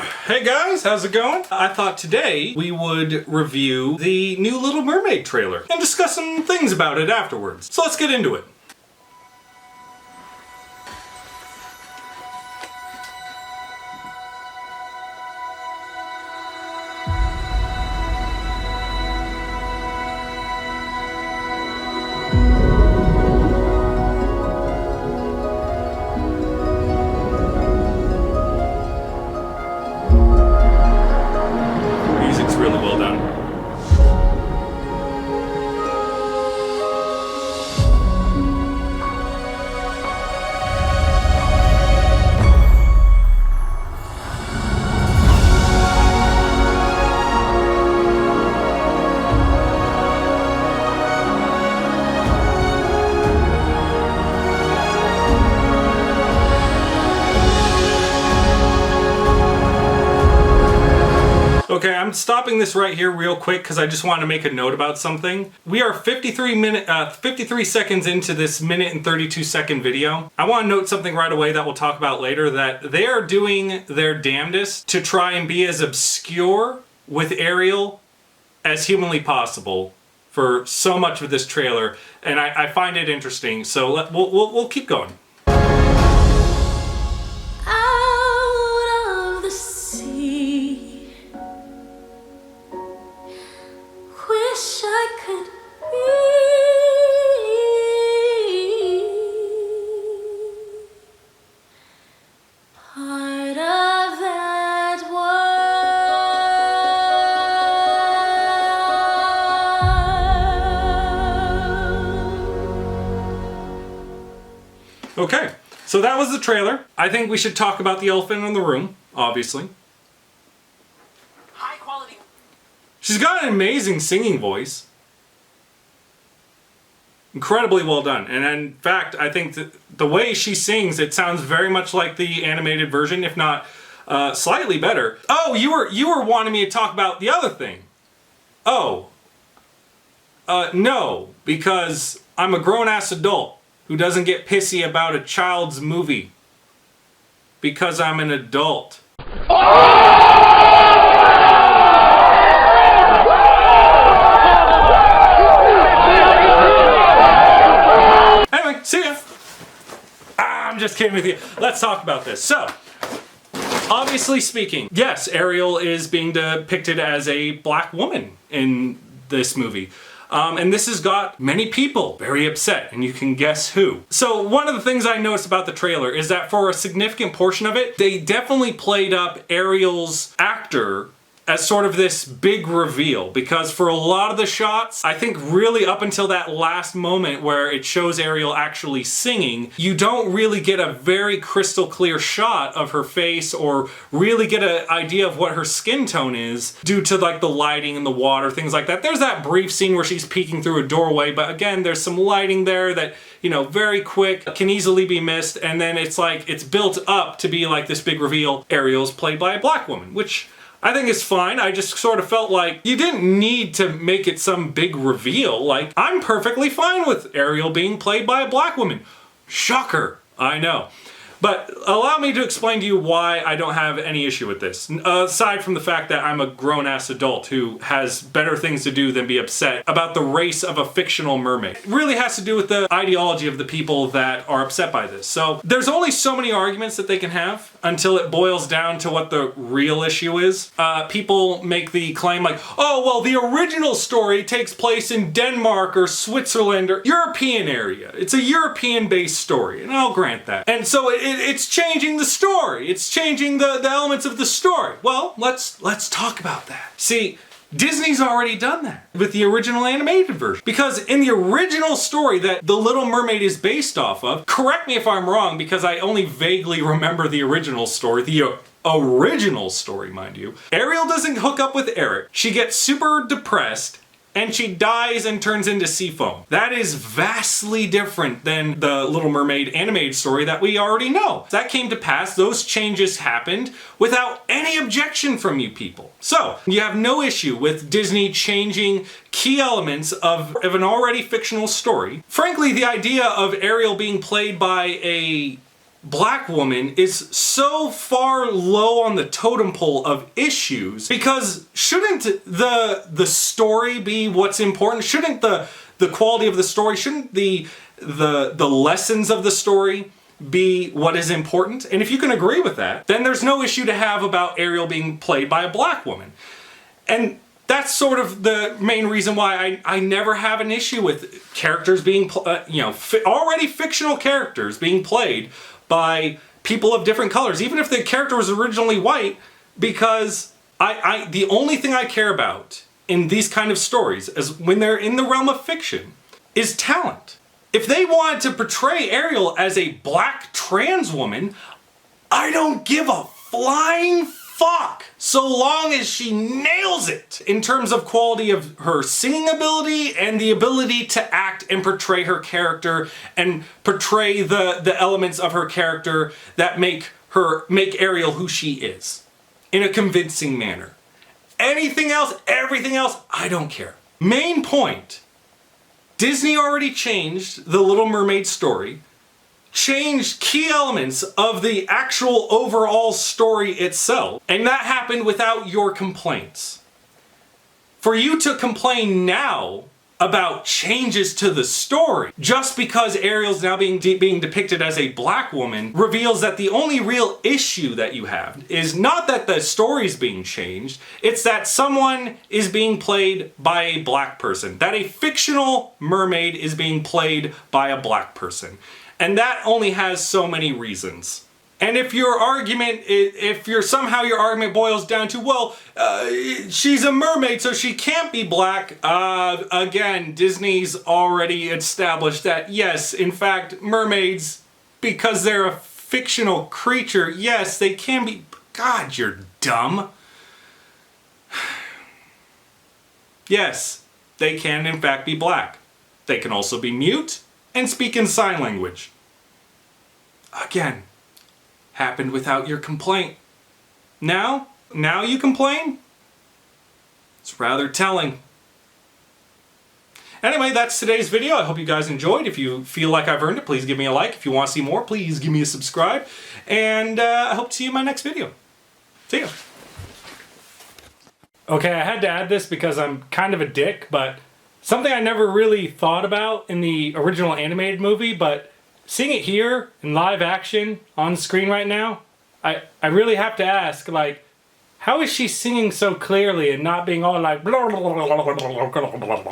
Hey guys, how's it going? I thought today we would review the new Little Mermaid trailer and discuss some things about it afterwards. So let's get into it. Music's really well done. Okay, I'm stopping this right here real quick because I just want to make a note about something. We are 53 seconds into this minute and 32-second video. I want to note something right away that we'll talk about later, that they are doing their damnedest to try and be as obscure with Ariel as humanly possible for so much of this trailer, and I find it interesting. So we'll keep going. Okay, so that was the trailer. I think we should talk about the elephant in the room, obviously. High quality. She's got an amazing singing voice. Incredibly well done. And in fact, I think that the way she sings, it sounds very much like the animated version, if not slightly better. Oh, you were wanting me to talk about the other thing. Oh. No, because I'm a grown-ass adult who doesn't get pissy about a child's movie. Because I'm an adult. Anyway, see ya. I'm just kidding with you. Let's talk about this. So, obviously speaking, yes, Ariel is being depicted as a black woman in this movie. And this has got many people very upset, and you can guess who. So one of the things I noticed about the trailer is that for a significant portion of it, they definitely played up Ariel's actor as sort of this big reveal, because for a lot of the shots, I think really up until that last moment where it shows Ariel actually singing, you don't really get a very crystal clear shot of her face or really get an idea of what her skin tone is due to like the lighting and the water, things like that. There's that brief scene where she's peeking through a doorway, but again, there's some lighting there that, you know, very quick, can easily be missed, and then it's like, it's built up to be like this big reveal. Ariel's played by a black woman, which I think it's fine. I just sort of felt like you didn't need to make it some big reveal. Like, I'm perfectly fine with Ariel being played by a black woman. Shocker, I know. But allow me to explain to you why I don't have any issue with this. Aside from the fact that I'm a grown-ass adult who has better things to do than be upset about the race of a fictional mermaid. It really has to do with the ideology of the people that are upset by this. So there's only so many arguments that they can have until it boils down to what the real issue is. People make the claim like, oh, well, the original story takes place in Denmark or Switzerland or European area. It's a European-based story, and I'll grant that. And so it's changing the story. It's changing the elements of the story. Well, let's talk about that. See, Disney's already done that with the original animated version. Because in the original story that The Little Mermaid is based off of, correct me if I'm wrong because I only vaguely remember the original story, the original story, mind you, Ariel doesn't hook up with Eric. She gets super depressed and she dies and turns into sea foam. That is vastly different than the Little Mermaid animated story that we already know. That came to pass, those changes happened without any objection from you people. So, you have no issue with Disney changing key elements of an already fictional story. Frankly, the idea of Ariel being played by a black woman is so far low on the totem pole of issues, because shouldn't the story be what's important? Shouldn't the quality of the story, shouldn't the lessons of the story be what is important? And if you can agree with that, then there's no issue to have about Ariel being played by a black woman. And that's sort of the main reason why I never have an issue with characters being, already fictional characters being played by people of different colors, even if the character was originally white, because the only thing I care about in these kind of stories, is when they're in the realm of fiction, is talent. If they wanted to portray Ariel as a black trans woman, I don't give a flying fuck, so long as she nails it in terms of quality of her singing ability and the ability to act and portray her character and portray the elements of her character that make Ariel who she is in a convincing manner. Anything else, everything else, I don't care. Main point, Disney already changed the Little Mermaid story, changed key elements of the actual overall story itself, and that happened without your complaints. For you to complain now about changes to the story just because Ariel's now being depicted as a black woman reveals that the only real issue that you have is not that the story's being changed, it's that someone is being played by a black person, that a fictional mermaid is being played by a black person. And that only has so many reasons. And if your argument boils down to, well, she's a mermaid, so she can't be black, again, Disney's already established that, yes, in fact, mermaids, because they're a fictional creature, yes, they can be. God, you're dumb. Yes, they can, in fact, be black. They can also be mute and speak in sign language. Again, happened without your complaint. Now you complain? It's rather telling. Anyway, that's today's video. I hope you guys enjoyed. If you feel like I've earned it, please give me a like. If you want to see more, please give me a subscribe. And I hope to see you in my next video. See ya. Okay, I had to add this because I'm kind of a dick, but something I never really thought about in the original animated movie, but seeing it here in live action on screen right now, I really have to ask, like, how is she singing so clearly and not being all like blah, blah, blah, blah, blah, blah, blah, blah.